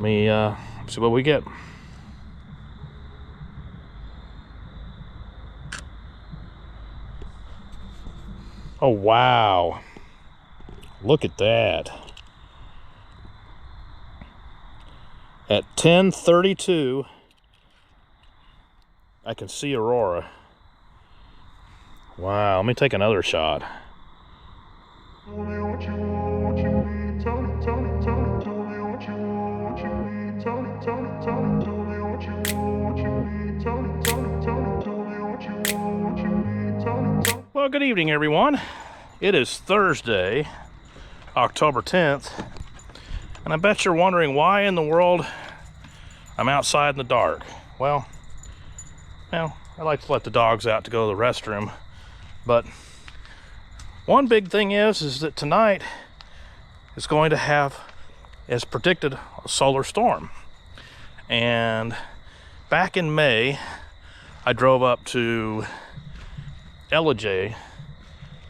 Let me see what we get. Oh wow, look at that. At 10:32 I can see Aurora. Wow, let me take another shot. Well, good evening, everyone. It is Thursday, October 10th, and I bet you're wondering why in the world I'm outside in the dark. Well, I like to let the dogs out to go to the restroom, but one big thing is that tonight is going to have, as predicted, a solar storm. And back in May, I drove up to LJ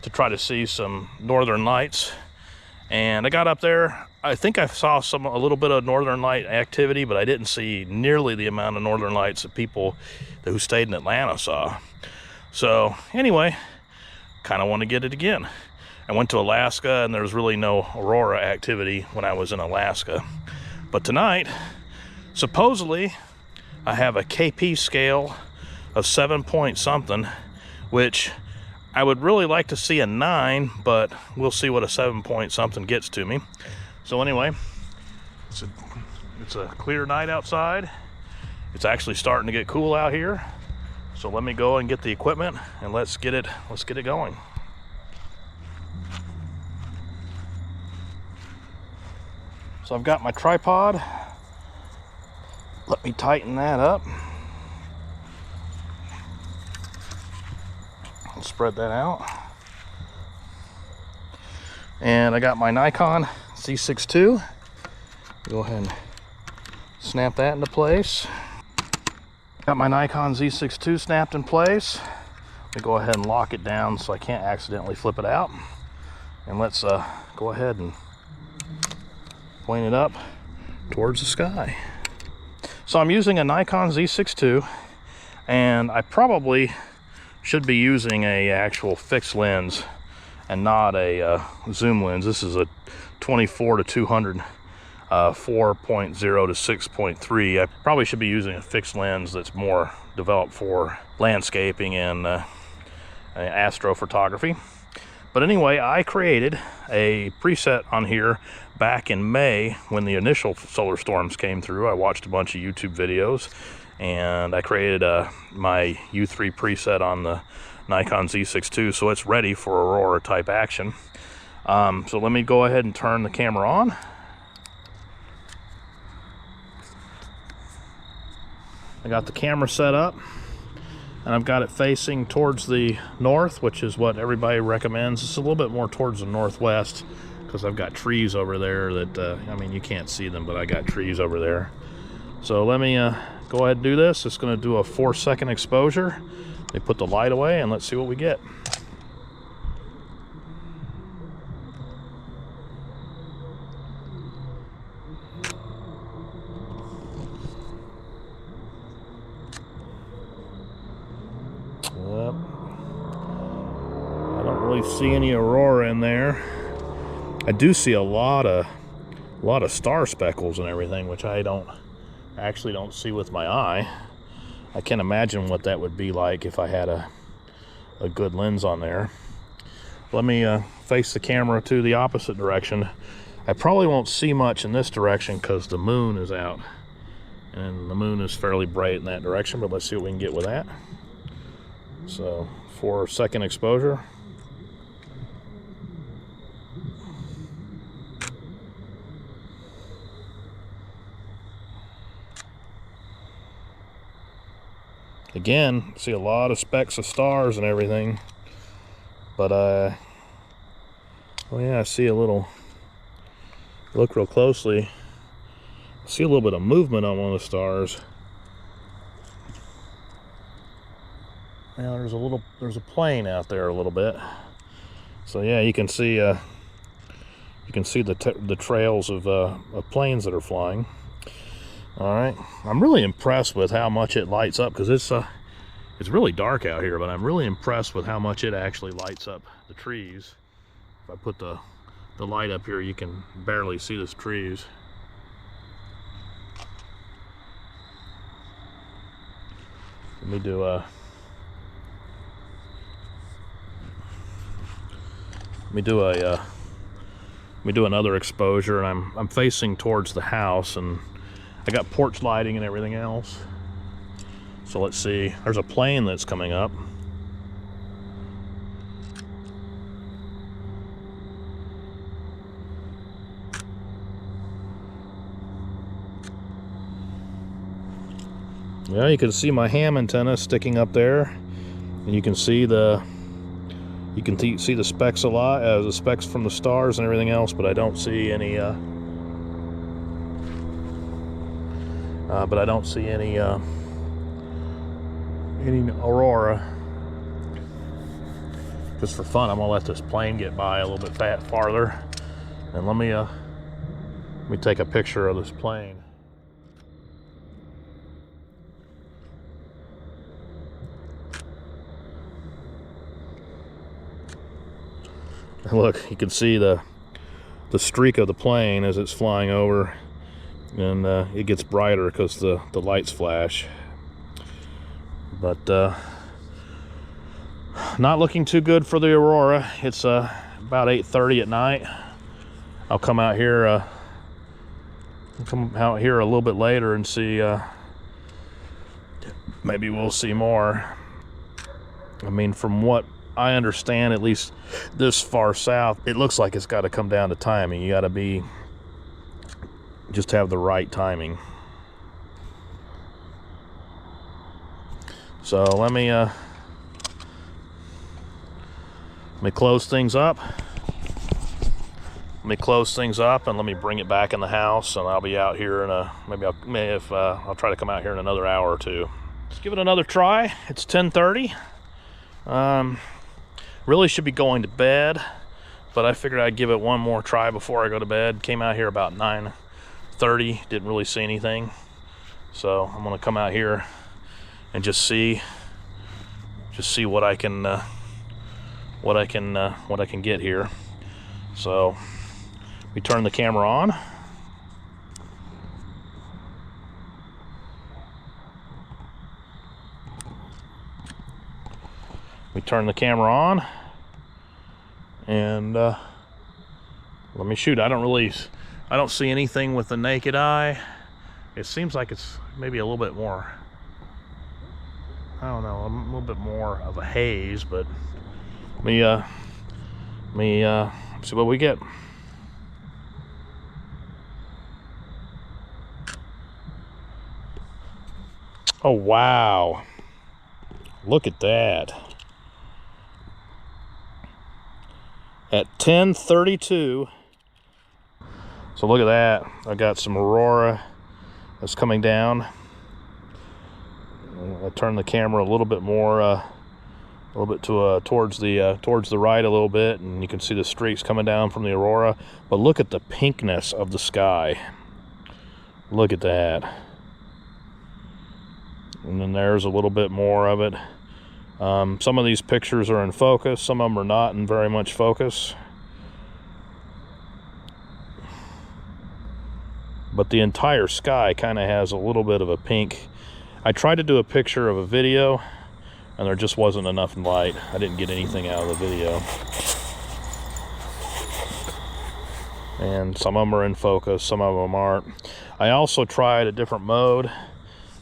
to try to see some northern lights, and I got up there. I think I saw a little bit of northern light activity, but I didn't see nearly the amount of northern lights that people who stayed in Atlanta saw. So anyway, kind of want to get it again. I went to Alaska and there was really no aurora activity when I was in Alaska, but tonight supposedly I have a KP scale of 7 point something, which I would really like to see a 9, but we'll see what a 7 point something gets to me. So anyway, it's a clear night outside. It's actually starting to get cool out here. So let me go and get the equipment and let's get it going. So I've got my tripod. Let me tighten that up. I'll spread that out. And I got my Nikon Z6ii. Go ahead and snap that into place. Got my Nikon Z6ii snapped in place. Let me go ahead and lock it down so I can't accidentally flip it out. And let's go ahead and point it up towards the sky. So I'm using a Nikon Z6ii, and I probably should be using a actual fixed lens and not a zoom lens. This is a 24 to 200 4.0 to 6.3. I probably should be using a fixed lens that's more developed for landscaping and astrophotography. But anyway, I created a preset on here back in May when the initial solar storms came through. I watched a bunch of YouTube videos and I created my U3 preset on the Nikon Z6ii, so it's ready for aurora type action. So let me go ahead and turn the camera on. I got the camera set up and I've got it facing towards the north, which is what everybody recommends. It's a little bit more towards the northwest because I've got trees over there that, I mean, you can't see them, but I got trees over there. So let me go ahead and do this. It's going to do a 4-second exposure. They put the light away and let's see what we get. I don't really see any aurora in there. I do see a lot of star speckles and everything, which I actually don't see with my eye. I can't imagine what that would be like if I had a good lens on there. Let me face the camera to the opposite direction. I probably won't see much in this direction because the moon is out and the moon is fairly bright in that direction, but let's see what we can get with that. So 4-second exposure. Again, see a lot of specks of stars and everything, but oh yeah, I see a little, look real closely, I see a little bit of movement on one of the stars. Now there's a plane out there a little bit. So yeah, you can see the trails of planes that are flying. All right, I'm really impressed with how much it lights up, because it's really dark out here, but I'm really impressed with how much it actually lights up the trees. If I put the light up here, you can barely see those trees. Let me do another exposure, and I'm facing towards the house, and I got porch lighting and everything else. So let's see. There's a plane that's coming up. Yeah, you can see my ham antenna sticking up there, and you can see the specks a lot, the specks from the stars and everything else, but I don't see any any aurora. Just for fun, I'm gonna let this plane get by a little bit farther, and let me take a picture of this plane. Look, you can see the streak of the plane as it's flying over, and it gets brighter because the lights flash. But not looking too good for the aurora. It's about 8:30 at night. I'll come out here a little bit later and see. Maybe we'll see more. I mean, from what I understand, at least this far south, it looks like it's got to come down to timing. You got to just have the right timing. So let me close things up. Let me close things up and let me bring it back in the house, and I'll be out here in I'll try to come out here in another hour or two. Let's give it another try. It's 10:30. Really should be going to bed, but I figured I'd give it one more try before I go to bed. Came out here about 9:30, didn't really see anything. So I'm gonna come out here and just see what I can get here. So we turn the camera on. We turn the camera on, and let me shoot. I don't see anything with the naked eye. It seems like it's maybe a little bit more, I don't know, a little bit more of a haze, but let me see what we get. Oh wow, look at that. At 10:32. So look at that. I got some aurora that's coming down. I turn the camera a little bit more, towards the right a little bit, and you can see the streaks coming down from the aurora. But look at the pinkness of the sky. Look at that. And then there's a little bit more of it. Some of these pictures are in focus, some of them are not in very much focus. But the entire sky kind of has a little bit of a pink. I tried to do a picture of a video, and there just wasn't enough light. I didn't get anything out of the video. And some of them are in focus, some of them aren't. I also tried a different mode.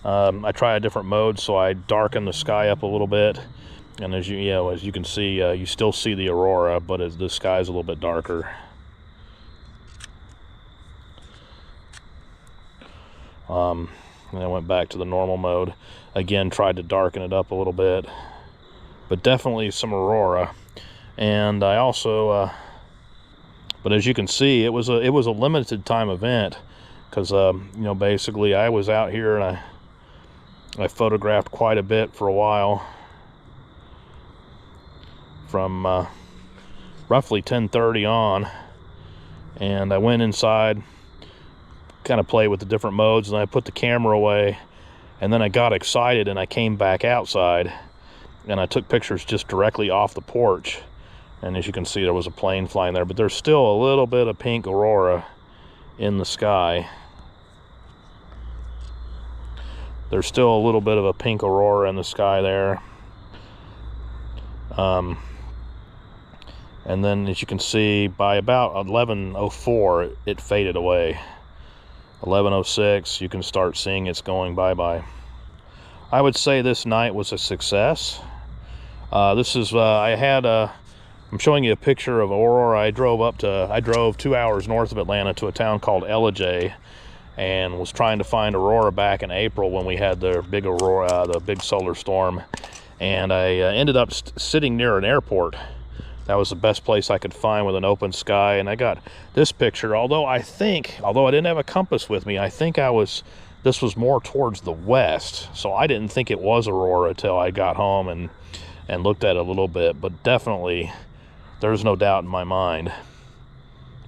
So I darken the sky up a little bit, and as you can see, you still see the aurora, but the sky's a little bit darker. And I went back to the normal mode again, tried to darken it up a little bit, but definitely some aurora. And I also but as you can see, it was a limited time event, because basically I was out here and I photographed quite a bit for a while, from roughly 10:30 on, and I went inside, kind of play with the different modes, and I put the camera away, and then I got excited and I came back outside and I took pictures just directly off the porch. And as you can see, there was a plane flying there, but there's still a little bit of pink aurora in the sky. There's still a little bit of a pink aurora in the sky there. And then as you can see, by about 11:04 it faded away. 11:06 you can start seeing it's going bye-bye. I would say this night was a success. This is I'm showing you a picture of aurora. I drove 2 hours north of Atlanta to a town called Ellijay, and was trying to find aurora back in April when we had the big aurora, the big solar storm. And I ended up sitting near an airport. That was the best place I could find with an open sky, and I got this picture. Although I didn't have a compass with me, I think this was more towards the west, so I didn't think it was aurora till I got home and looked at it a little bit. But definitely, there's no doubt in my mind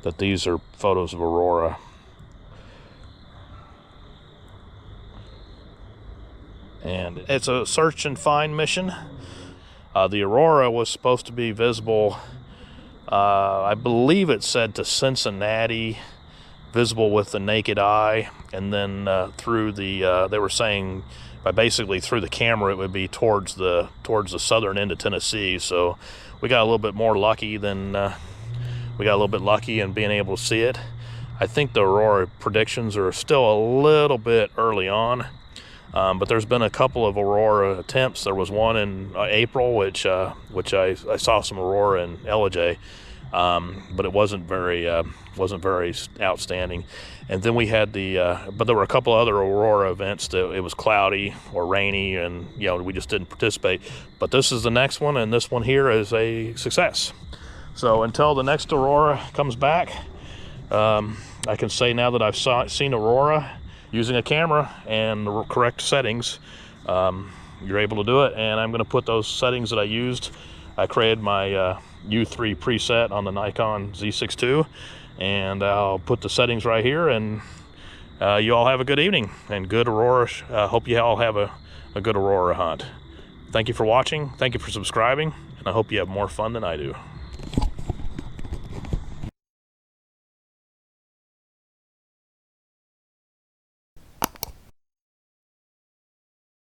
that these are photos of aurora. And it's a search and find mission. The aurora was supposed to be visible, I believe it said to Cincinnati, visible with the naked eye, and then through the they were saying basically through the camera it would be towards the southern end of Tennessee. So we got a little bit more lucky than we got a little bit lucky in being able to see it. I think the aurora predictions are still a little bit early on. But there's been a couple of aurora attempts. There was one in April, which I saw some aurora in Ellijay, but it wasn't very outstanding. And then we had but there were a couple other aurora events that it was cloudy or rainy, and we just didn't participate. But this is the next one, and this one here is a success. So until the next aurora comes back, I can say now that I've seen aurora using a camera and the correct settings, you're able to do it. And I'm going to put those settings that I used. I created my U3 preset on the Nikon Z6ii, and I'll put the settings right here. And you all have a good evening and good aurora. Hope you all have a good aurora hunt. Thank you for watching. Thank you for subscribing, and I hope you have more fun than I do.